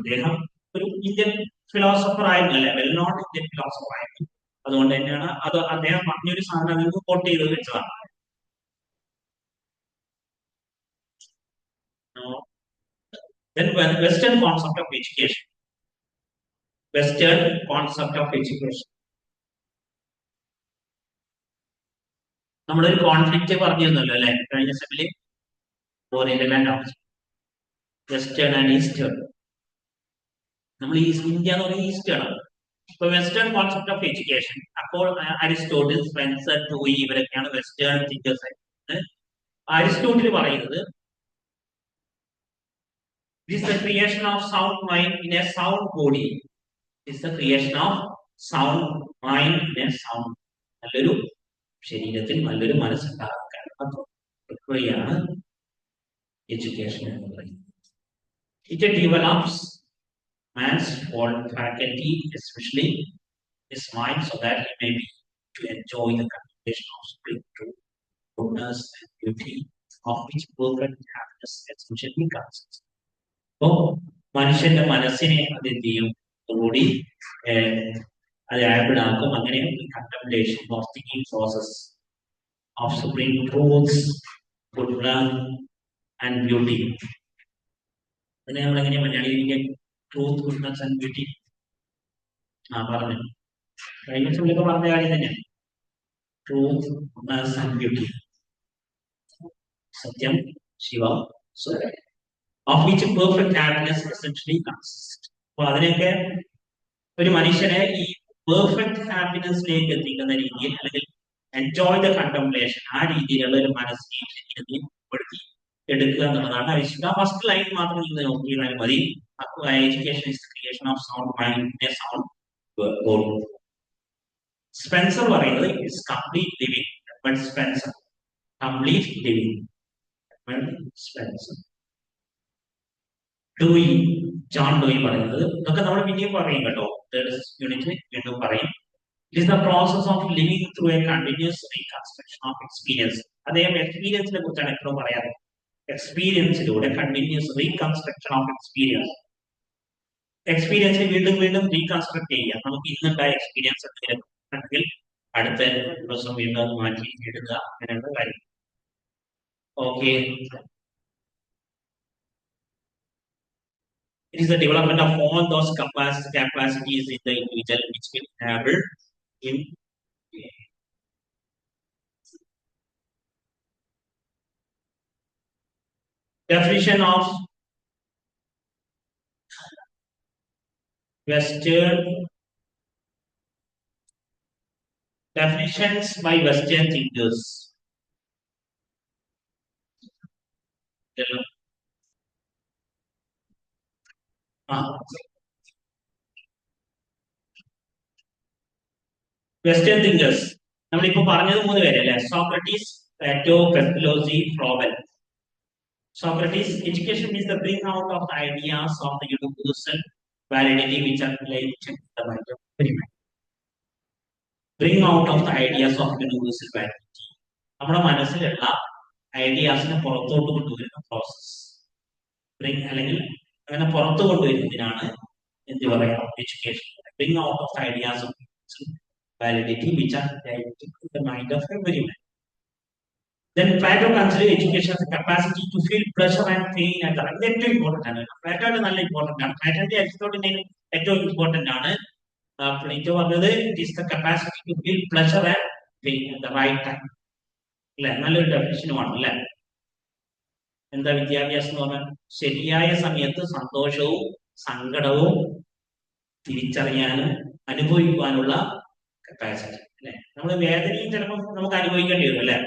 അദ്ദേഹം ഒരു ഇന്ത്യൻ ഫിലോസഫർ ആയിരുന്നു അല്ലെ, വെൽ നോൺ ഇന്ത്യൻ ഫിലോസഫർ ആയിരുന്നു. അതുകൊണ്ട് തന്നെയാണ് അത് അദ്ദേഹം പറഞ്ഞൊരു സാധനം നിങ്ങൾക്ക് കോട്ട് ചെയ്ത് വെച്ചതാണ്. Western concept of education. Western concept of education നമ്മളൊരു കോൺഫ്ലിക്റ്റ് പറഞ്ഞിരുന്നല്ലോ അല്ലെ കഴിഞ്ഞ സെമില്. Western and eastern. നമ്മൾ ഇന്ത്യ എന്ന് പറയുന്നത് ഈസ്റ്റേൺ ആണ്. ഇപ്പൊ വെസ്റ്റേൺ കോൺസെപ്റ്റ് ഓഫ് എഡ്യൂക്കേഷൻ, അപ്പോൾ അരിസ്റ്റോട്ടിൽ, സ്പെൻസർ, ടൂയി ഇവരൊക്കെയാണ് വെസ്റ്റേൺ തിങ്കേഴ്സ് ആയിട്ട്. അരിസ്റ്റോട്ടിൽ പറയുന്നത് it is the creation of sound mind in a sound body. It is the creation of sound mind in a sound. നല്ലൊരു ശരീരത്തിൽ നല്ലൊരു മനസ്സുണ്ടാക്കാൻ പ്രക്രിയയാണ് education എന്ന് പറയുന്നത്. It develops man's whole faculty, especially his mind, so that he may be to enjoy the contemplation of spiritual truth, goodness and beauty, of which perfect happiness essentially consists. അപ്പോൾ മനുഷ്യന്റെ മനസ്സിനെ അത് എന്ത് ചെയ്യും, കൂടി അത് ആപ്പിളാക്കും. അങ്ങനെ contemplation of thinking process of supreme truths, goodness and beauty. അതിനെ നമ്മൾ എങ്ങനെയാ മലയാളിയിലേക്ക് ട്രൂത്ത്, ഗുഡ്നസ് ആൻഡ് ബ്യൂട്ടി പറഞ്ഞു കഴിഞ്ഞ സമയത്ത് പറഞ്ഞ കാര്യം തന്നെയാണ്. ട്രൂത്ത്, ഗുഡ്നസ് ആൻഡ് ബ്യൂട്ടി, സത്യം, Shiva, of which perfect happiness essentially consists. അപ്പൊ അതിനൊക്കെ ഒരു മനുഷ്യനെ ഈ പെർഫെക്റ്റ് ഹാപ്പിനെസ്സിലേക്ക് എത്തിക്കുന്ന രീതിയിൽ അല്ലെങ്കിൽ എൻജോയ് ദ കണ്ടംപ്ലേഷൻ ആ രീതിയിലുള്ള ഒരു മനസ്സിനെ ഉൾപ്പെടുത്തി എടുക്കുക എന്നുള്ളതാണ് വിശുദ്ധ ഫസ്റ്റ് ലൈൻ മാത്രം നിങ്ങൾ നോക്കിയാൽ മതി. Education is creation of sound mind sound body. Spencer പറയുന്നത് it's complete living. But Spencer complete living. Spencer Dewey, John Dewey പറയുന്നത് ഇതൊക്കെ നമ്മൾ പിന്നെയും പറയും കേട്ടോ. തേർഡ് യൂണിറ്റ് വീണ്ടും പറയും. It is the process of living through A continuous reconstruction of experience. അദ്ദേഹം എക്സ്പീരിയൻസിനെ കുറിച്ചാണ് എപ്പോഴും പറയാറ്. എക്സ്പീരിയൻസിലൂടെ കണ്ടിന്യൂസ് റീകൺസ്ട്രക്ഷൻ ഓഫ് എക്സ്പീരിയൻസ്. എക്സ്പീരിയൻസിനെ വീണ്ടും വീണ്ടും റീകൺസ്ട്രക്ട് ചെയ്യുക. നമുക്ക് ഇന്നുണ്ടായ എക്സ്പീരിയൻസ് എന്തെങ്കിലും ഉണ്ടെങ്കിൽ അടുത്ത ദിവസം വീണ്ടും അത് മാറ്റി ഇടുക, അങ്ങനെയുള്ള കാര്യം. Okay. It is the development of all those capacities in the individual which will enable him. Definition of Western definitions by Western thinkers. Western thinkers നമ്മളിപ്പോ പറഞ്ഞത് 3 പേരല്ലേ? സോക്രട്ടീസ്, പ്ലേറ്റോ, പെർപ്പിലോസി, Froebel. Socrates, education is the bring out of the ideas of the universal validity which are latent in the mind of every man. Bring out of the ideas of universal validity. നമ്മുടെ മനസ്സിലുള്ള ഐഡിയാസിനെ പുറത്തോട്ട് കൊണ്ടുവരുന്ന process. Bring അല്ലെങ്കിൽ അങ്ങനെ പുറത്തു കൊണ്ടുവരുന്നതിനാണ് എന്ത് പറയാം, education. Bring out of the ideas of validity which are latent in the mind of every man. Then Plato considered education as a capacity to feel pleasure and pain at the right. That's very important. Plato is very important. Plato is very important. Plato പറഞ്ഞത് it is the capacity to feel pleasure and pain at the right time. അല്ലെ? നല്ലൊരു ഡെഫിനിഷനുമാണ് അല്ലെ? എന്താ വിദ്യാഭ്യാസം എന്ന് പറഞ്ഞാൽ? ശരിയായ സമയത്ത് സന്തോഷവും സങ്കടവും തിരിച്ചറിയാനും അനുഭവിക്കുവാനുള്ള കപ്പാസിറ്റി അല്ലെ? നമ്മൾ വേദനയും ചിലപ്പോൾ നമുക്ക് അനുഭവിക്കേണ്ടി വരും അല്ലെ?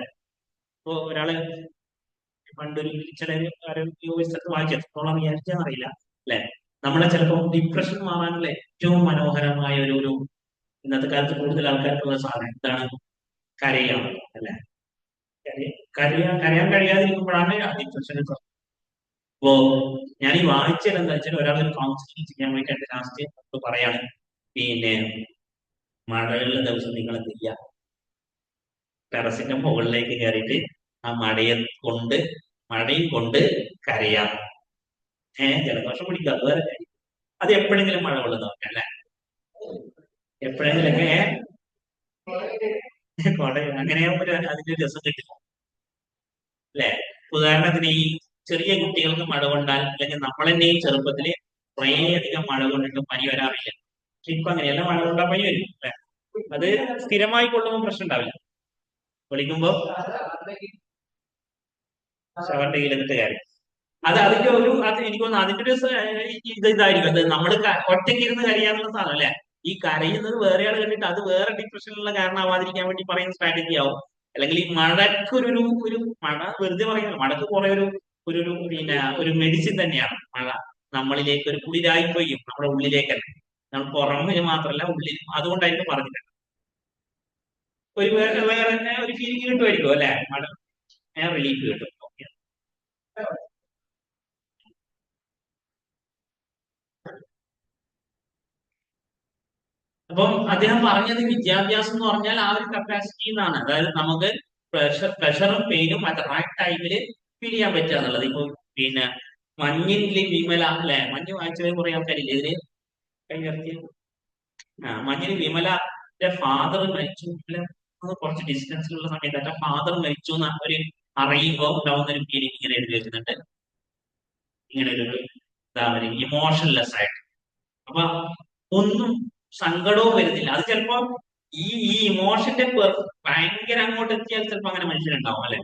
ഇപ്പോ ഒരാള് പണ്ടൊരു ചില സ്ഥലത്ത് വായിച്ചു, എത്രത്തോളം വിചാരിച്ചെന്നറിയില്ല അല്ലെ? നമ്മളെ ചിലപ്പോൾ ഡിപ്രഷൻ മാറാനുള്ള ഏറ്റവും മനോഹരമായ ഒരു ഇന്നത്തെ കാലത്ത് കൂടുതൽ ആൾക്കാർക്കുള്ള സാധനം എന്താണ്? കരയാണ് അല്ലെ? കരയാൻ കഴിയാതിരിക്കുമ്പോഴാണ് ഡിപ്രഷൻ. അപ്പോ ഞാൻ ഈ വായിച്ചത് എന്താ വെച്ചാൽ, ഒരാളൊരു കൗൺസിലിംഗ് ചെയ്യാൻ വേണ്ടിയിട്ട് ലാസ്റ്റ് പറയാണ്, പിന്നെ മഴയുള്ള ദിവസം നിങ്ങൾ എന്ത് ചെയ്യുക, ടെറസിന്റെ മുകളിലേക്ക് കയറിയിട്ട് ആ മഴയും കൊണ്ട് കരയാം. ജലദോഷം പിടിക്കുക, അത് വേറെ കാര്യം. അത് എപ്പോഴെങ്കിലും മഴ കൊള്ളുന്നവർക്ക് അല്ലെ? എപ്പോഴെങ്കിലൊക്കെ അങ്ങനെയാകുമ്പോൾ അതിന്റെ രസം കിട്ടില്ല അല്ലെ? ഉദാഹരണത്തിന് ഈ ചെറിയ കുട്ടികൾക്ക് മഴ കൊണ്ടാൽ, അല്ലെങ്കിൽ നമ്മൾ തന്നെ ഈ ചെറുപ്പത്തില് കുറേയധികം മഴ കൊണ്ടിട്ട് പനി വരാറില്ല. പക്ഷെ ഇപ്പൊ അങ്ങനെയല്ല, മഴ കൊണ്ടാൽ പനി വരും അല്ലെ? അത് സ്ഥിരമായി കൊള്ളുമ്പോൾ പ്രശ്നം ഉണ്ടാവില്ല. വിളിക്കുമ്പോ ഷവറിന്റെ കീഴിലിട്ട് കാര്യം അതിന്റെ ഒരു എനിക്ക് തോന്നുന്നു അതിന്റെ ഒരു ഇതായിരിക്കും. അത് നമ്മൾ ഒറ്റയ്ക്ക് ഇരുന്ന് കരയാന്നുള്ള സാധനം അല്ലെ? ഈ കരയുന്നത് വേറെ ആൾ കണ്ടിട്ട് അത് വേറെ ഡിപ്രഷനുള്ള കാരണമാവാതിരിക്കാൻ വേണ്ടി പറയുന്ന സ്ട്രാറ്റജി ആവും. അല്ലെങ്കിൽ ഈ മഴക്കൊരു മഴ വെറുതെ പറയുന്നത്, മഴക്ക് കുറെ പിന്നെ ഒരു മെഡിസിൻ തന്നെയാണ് മഴ. നമ്മളിലേക്ക് ഒരു കുളിരായി പെയ്യും, നമ്മുടെ ഉള്ളിലേക്കല്ല, നമ്മൾ പുറമെ മാത്രമല്ല ഉള്ളിൽ. അതുകൊണ്ടായിരിക്കും പറഞ്ഞിട്ടുണ്ട്. വേറെ ഒരു ഫീലിംഗ് കിട്ടുമായിരിക്കും അല്ലെ? മഴ റിലീഫ് കിട്ടും. അപ്പം അദ്ദേഹം പറഞ്ഞത് വിദ്യാഭ്യാസം എന്ന് പറഞ്ഞാൽ ആ ഒരു കപ്പാസിറ്റി എന്നാണ്. അതായത് നമുക്ക് പ്രഷറും പെയിനും അറ്റ് റൈറ്റ് ടൈമിൽ ഫീൽ ചെയ്യാൻ പറ്റുക എന്നുള്ളത്. ഇപ്പൊ പിന്നെ മഞ്ഞിൽ വിമല അല്ലെ? മഞ്ഞ് വായിച്ചത് കുറെ ആൾക്കാരില്ലേ ഇതിന് കഴിഞ്ഞ മഞ്ഞിൽ വിമലന്റെ ഫാദർ മരിച്ചു, കുറച്ച് ഡിസ്റ്റൻസിലുള്ള സമയത്ത് ഫാദർ മരിച്ചു എന്ന് ഒരു അറിയുമ്പോൾ ഉണ്ടാവുന്ന ഒരു ഫീലിംഗ് ഇങ്ങനെ എഴുതി വെക്കുന്നുണ്ട്. ഇങ്ങനെ ഒരു എന്താ പറയുക, ഇമോഷൻലെസ് ആയിട്ട്. അപ്പൊ ഒന്നും സങ്കടവും വരുന്നില്ല. അത് ചിലപ്പോ ഈ ഇമോഷന്റെ ഭയങ്കര അങ്ങോട്ട് എത്തിയാൽ ചിലപ്പോ അങ്ങനെ മനുഷ്യനുണ്ടാവും അല്ലെ?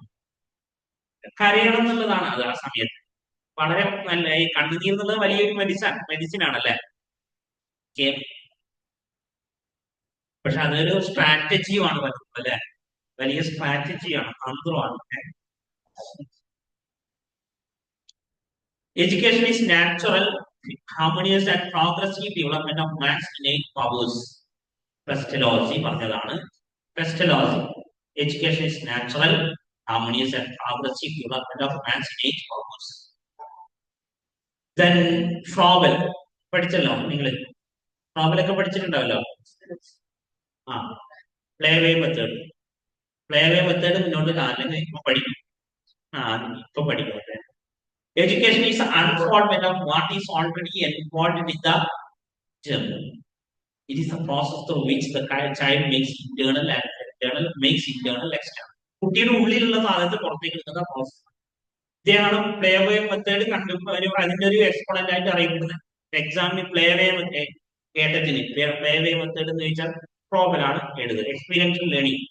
കരയണം എന്നുള്ളതാണ് അത് ആ സമയത്ത് വളരെ നല്ല. ഈ കണ്ണുനീർ എന്നുള്ളത് വലിയൊരു മെഡിസിൻ ആണല്ലേ? ഓക്കെ. പക്ഷെ അതൊരു സ്ട്രാറ്റജിയുമാണ് വരുന്നത് അല്ലെ, വലിയ സ്ട്രാറ്റജിയാണ്, തന്ത്രമാണ്. Education is natural, harmonious and progressive development of man's innate powers. Pestalozzi പറഞ്ഞതാണ്. Pestalozzi. Education is natural, harmonious and progressive development of man's innate powers. Then Froebel പഠിച്ചല്ലോ നിങ്ങൾ, ഫ്രോബലൊക്കെ പഠിച്ചിട്ടുണ്ടാവല്ലോ. ആ, പ്ലേവേ മെത്തേഡ്. പ്ലേവേ മെത്തേഡ് മുന്നോട്ട് കാണില്ല, ഇപ്പൊ പഠിക്കും. ഇപ്പൊ പഠിക്കും. Education is an unfoldment of what is already embodied in the germ. It is a process through which the child makes internal and external, makes internal external. കുട്ടിയുടെ ഉള്ളിലുള്ള സാധനത്തെ പുറത്തേക്ക് എടുക്കുന്ന പ്രോസസ്. ഇതാണ് പ്ലേവേ മെത്തേഡ് അതിന്റെ ഒരു എക്സ്പോണന്റ് ആയിട്ട് അറിയപ്പെടുന്നത്. എക്സാമിന് പ്ലേവേ കേട്ടതിന് പ്ലേവേ മെത്തേഡ് എന്ന് ചോദിച്ചാൽ പ്രോബലാണ് എഴുതുക. Experiential learning,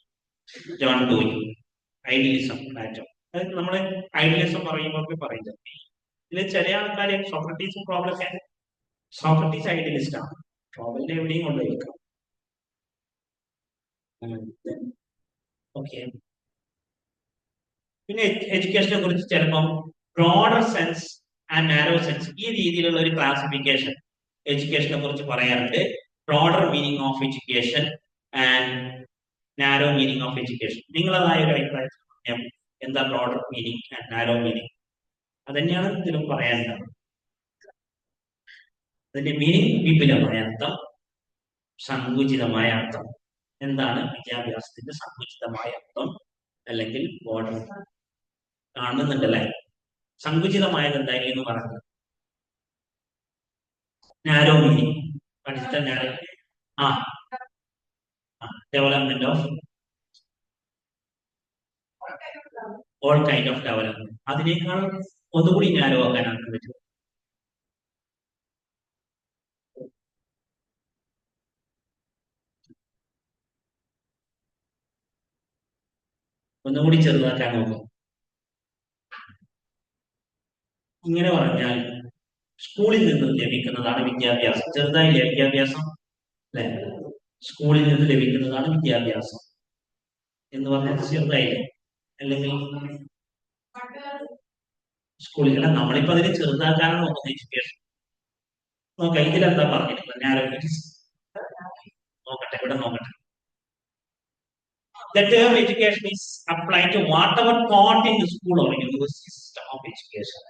John Dewey. Idealism pattern, അത് നമ്മള് ഐഡിയലിസം പറയുമ്പോൾ പറയുന്നത്. ഇതിൽ ചില ആൾക്കാരെ സോക്രട്ടീസും പ്രോബ്ലൊക്കെ, സോക്രട്ടീസ് ഐഡിയലിസ്റ്റ് ആണ്, പ്രോബ്ലം എവിടെയും കൊണ്ടുപോയിരിക്കാം. ഓക്കെ. പിന്നെ എഡ്യൂക്കേഷനെ കുറിച്ച് ചിലപ്പം broader sense and narrow sense, ഈ രീതിയിലുള്ള ഒരു ക്ലാസിഫിക്കേഷൻ എഡ്യൂക്കേഷനെ കുറിച്ച് പറയാറുണ്ട്. Broader meaning of education and narrow meaning of education. നിങ്ങളതായ ഒരു അഭിപ്രായം എന്താ broader meaning and narrow meaning? അതന്നെയാണ് ഇതിലും പറയാനുള്ളത്. അതിന്റെ മീനിങ് വിപുലമായ അർത്ഥം, സങ്കുചിതമായ അർത്ഥം. എന്താണ് വിദ്യാഭ്യാസത്തിന്റെ സങ്കുചിതമായ അർത്ഥം? അല്ലെങ്കിൽ ബോർഡർ കാണുന്നുണ്ടല്ലേ? സങ്കുചിതമായത് എന്തായിരിക്കും എന്ന് പറഞ്ഞത്? നാരോ മീനിങ് പഠിച്ച narrow, development of all kind of development. അതിനേക്കാൾ ഒന്നുകൂടി നാരോ ആക്കാനാണ് പറ്റും. ഒന്നുകൂടി ചെറുതാക്കാൻ നോക്കും. ഇങ്ങനെ പറഞ്ഞാൽ സ്കൂളിൽ നിന്ന് ലഭിക്കുന്നതാണ് വിദ്യാഭ്യാസം. ചെറുതായില്ലേ വിദ്യാഭ്യാസം? അല്ലെ, സ്കൂളിൽ നിന്ന് ലഭിക്കുന്നതാണ് വിദ്യാഭ്യാസം എന്ന് പറഞ്ഞാൽ ചെറുതായില്ലേ? അല്ലെങ്കിൽ സ്കൂളിൽ നമ്മളിപ്പോ അതിനെ ചെറുതാക്കാനാണ് നോക്കുന്നത്. എഡ്യൂക്കേഷൻ നോക്കാം, ഇതിലെന്താ പറഞ്ഞിട്ടുള്ളത്? ഞാൻ നോക്കട്ടെ, ഇവിടെ നോക്കട്ടെ. The term education is applied to whatever taught in the school or university system of education.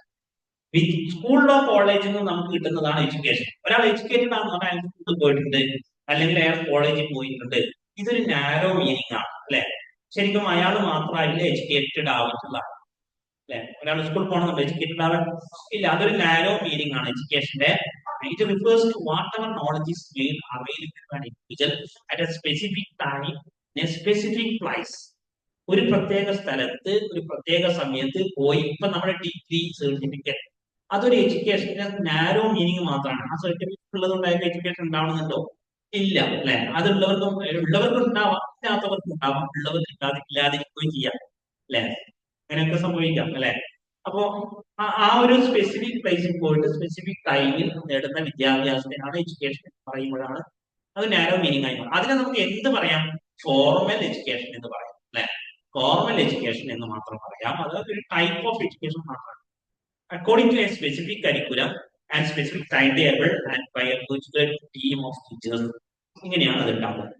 സ്കൂളിലോ കോളേജിൽ നിന്ന് നമുക്ക് കിട്ടുന്നതാണ് എഡ്യൂക്കേഷൻ. ഒരാൾ എഡ്യൂക്കേറ്റഡ് ആണെന്ന് പറഞ്ഞാൽ അയാൾ സ്കൂളിൽ പോയിട്ടുണ്ട്, അല്ലെങ്കിൽ അയാൾ കോളേജിൽ പോയിട്ടുണ്ട്. ഇതൊരു നാരോ മീനിങ് ആണ് അല്ലെ. ശരിക്കും അയാൾ മാത്രമായില്ല എഡ്യൂക്കേറ്റഡ് ആവശ്യമുള്ള അല്ലെ. ഒരാൾ സ്കൂളിൽ പോകണമെന്നുണ്ട്, എഡ്യൂക്കേറ്റഡ് ആവാൻ ഇല്ല. അതൊരു നാരോ മീനിങ് ആണ് എഡ്യൂക്കേഷന്റെ. It refers to whatever knowledge is made available to an individual at a specific time in a specific place. ഒരു പ്രത്യേക സ്ഥലത്ത് ഒരു പ്രത്യേക സമയത്ത് പോയി. ഇപ്പൊ നമ്മുടെ ഡിഗ്രി സർട്ടിഫിക്കറ്റ്, അതൊരു എഡ്യൂക്കേഷന്റെ നാരോ മീനിങ് മാത്രമാണ്. ആ സർട്ടിഫിക്കറ്റ് ഉള്ളത് കൊണ്ടായിട്ട് എഡ്യൂക്കേഷൻ ഉണ്ടാവുന്നുണ്ടോ? ഇല്ല അല്ലെ. ഉള്ളവർക്കും ഉണ്ടാവാം, ഇല്ലാത്തവർക്കും ഉണ്ടാവാം, ഉള്ളവർക്ക് ഇല്ലാതിരിക്കുകയും ചെയ്യാം അല്ലെ. അങ്ങനെയൊക്കെ സംഭവിക്കാം അല്ലെ. അപ്പോ ആ ഒരു സ്പെസിഫിക് പ്ലേസിൽ പോയിട്ട് സ്പെസിഫിക് ടൈമിൽ നേടുന്ന വിദ്യാഭ്യാസത്തിനാണ് എഡ്യൂക്കേഷൻ പറയുമ്പോഴാണ് അത് നാരോ മീനിങ് ആയി മാറും. അതിനെ നമുക്ക് എന്ത് പറയാം? ഫോർമൽ എഡ്യൂക്കേഷൻ എന്ന് പറയാം അല്ലെ. ഫോർമൽ എഡ്യൂക്കേഷൻ എന്ന് മാത്രം പറയാം. അത് ഒരു ടൈപ്പ് ഓഫ് എഡ്യൂക്കേഷൻ മാത്രമാണ്. According to a specific curriculum and specific time table and by a particular team of teachers. ഇങ്ങനെയാണ് അത് ഉണ്ടാവുന്നത്.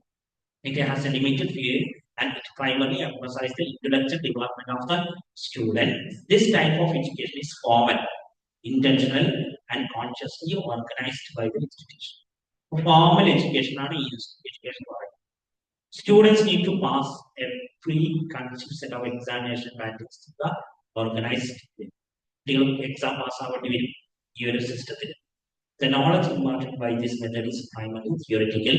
It has a limited period and it primarily emphasizes the intellectual development of the student. This type of education is formal, intentional and consciously organized by the institution. Formal education ആണ് ഈ education പറയുന്നത്. Students need to pass a pre-conceived set of examination patterns to the organized exam pass ആവേണ്ടി വരും ഈ ഒരു സിസ്റ്റത്തിൽ. The knowledge imparted by this method is primarily theoretical,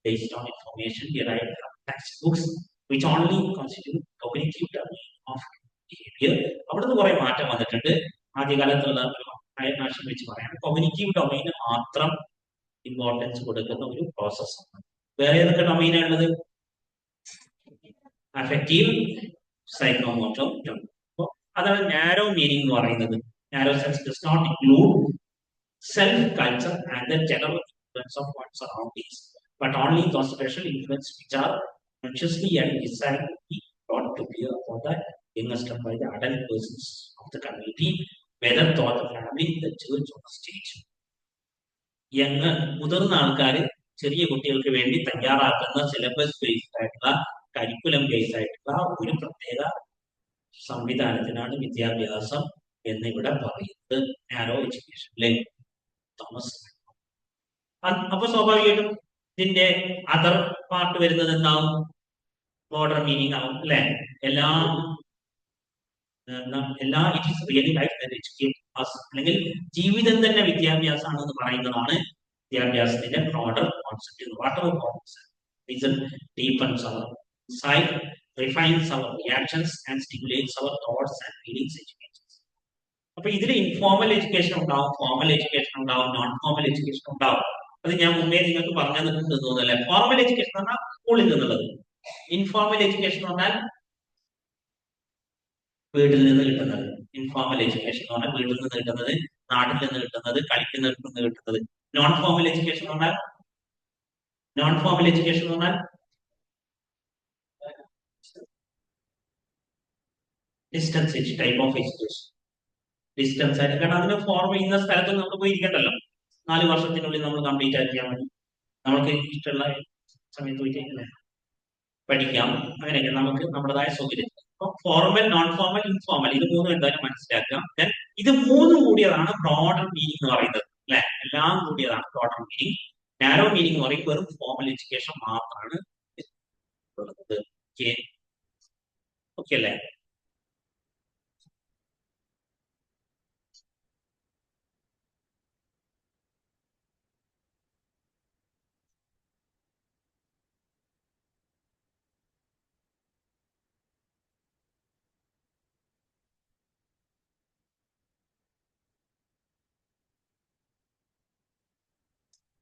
based on information derived from textbooks, which only constitute cognitive domain of behavior. അവിടുന്ന് കുറെ മാറ്റം വന്നിട്ടുണ്ട്. ആദ്യകാലത്തുള്ള ഭാഷ വെച്ച് പറയാം, കോഗ്നിറ്റീവ് ഡൊമൈന് മാത്രം ഇമ്പോർട്ടൻസ് കൊടുക്കുന്ന ഒരു പ്രോസസ്. വേറെ ഏതൊക്കെ ഡൊമൈനാണ് ഉള്ളത്? Affective, psychomotor. അതാണ് നാരോ മീനിങ് എന്ന് പറയുന്നത്. Narrow sense does not include self culture and the general influence of one's surroundings, but only those special influence which are consciously and designed to be brought to bear upon the youngest by the adult persons of the community, whether through the family, the church, or the state. Young മുതിർന്ന ആൾക്കാർ ചെറിയ കുട്ടികൾക്ക് വേണ്ടി തയ്യാറാക്കുന്ന syllabus based ആയിട്ടുള്ള curriculum based ആയിട്ടുള്ള ഒരു പ്രത്യേക സംവിധാനത്തിനാണ് വിദ്യാഭ്യാസം എന്നിവിടെ പറയുന്നത് നാരോ എഡ്യൂക്കേഷനിലെ തോമസ്. അപ്പൊ സ്വാഭാവികമായിട്ടും ഇതിന്റെ അതർ പാർട്ട് വരുന്നത് എന്താവും? ബോർഡർ മീനിങ് ആവും അല്ലെ? എല്ലാം it is really life that educate us, അല്ലെങ്കിൽ ജീവിതം തന്നെ വിദ്യാഭ്യാസമാണെന്ന് പറയുന്നതാണ് വിദ്യാഭ്യാസത്തിന്റെ broader concept. What our reason deepens our insight, refines our reactions and stimulates our thoughts and feelings education. അപ്പൊ ഇതിൽ ഇൻഫോർമൽ എഡ്യൂക്കേഷൻ ഉണ്ടാവും, ഫോർമൽ എഡ്യൂക്കേഷൻ ഉണ്ടാവും, നോൺ ഫോർമൽ എഡ്യൂക്കേഷൻ ഉണ്ടാവും. അത് ഞാൻ മുന്നേ നിങ്ങൾക്ക് പറഞ്ഞു തന്നിട്ടുണ്ട് തോന്നുന്നല്ലേ. ഫോർമൽ എഡ്യൂക്കേഷൻ പറഞ്ഞാൽ സ്കൂളിൽ നിന്നുള്ളത്. ഇൻഫോർമൽ എഡ്യൂക്കേഷൻ പറഞ്ഞാൽ വീട്ടിൽ നിന്ന് കിട്ടുന്നത്. ഇൻഫോർമൽ എഡ്യൂക്കേഷൻ എന്ന് പറഞ്ഞാൽ വീട്ടിൽ നിന്ന് കിട്ടുന്നത്, നാട്ടിൽ നിന്ന് കിട്ടുന്നത്, കളിക്കുന്നിടത്ത് നിന്ന് കിട്ടുന്നത്. നോൺ ഫോർമൽ എഡ്യൂക്കേഷൻ പറഞ്ഞാൽ distance type of education. Distance ആയിട്ട്, കാരണം അതിന് ഫോർം ചെയ്യുന്ന സ്ഥലത്ത് നമ്മൾ പോയി ഇരിക്കണ്ടല്ലോ. 4 വർഷത്തിനുള്ളിൽ നമ്മൾ കംപ്ലീറ്റ് ആക്കിയാൽ മതി. നമുക്ക് ഇഷ്ടമുള്ള സമയത്ത് പോയിട്ട് പഠിക്കാം. അങ്ങനെയൊക്കെ നമുക്ക് നമ്മുടേതായ സൗകര്യം. അപ്പൊ ഫോർമൽ, നോൺ ഫോർമൽ, ഇൻഫോർമൽ, ഇത് മൂന്നും എന്തായാലും മനസ്സിലാക്കാം. ഇത് മൂന്നും കൂടിയതാണ് ബ്രോഡർ മീനിങ് എന്ന് പറയുന്നത് അല്ലെ. എല്ലാം കൂടിയതാണ് ബ്രോഡർ മീനിങ്. നാരോ മീനിങ് എന്ന് പറയും വെറും ഫോർമൽ എഡ്യൂക്കേഷൻ മാത്രമാണ് ഉള്ളത്. ഓക്കെ അല്ലേ?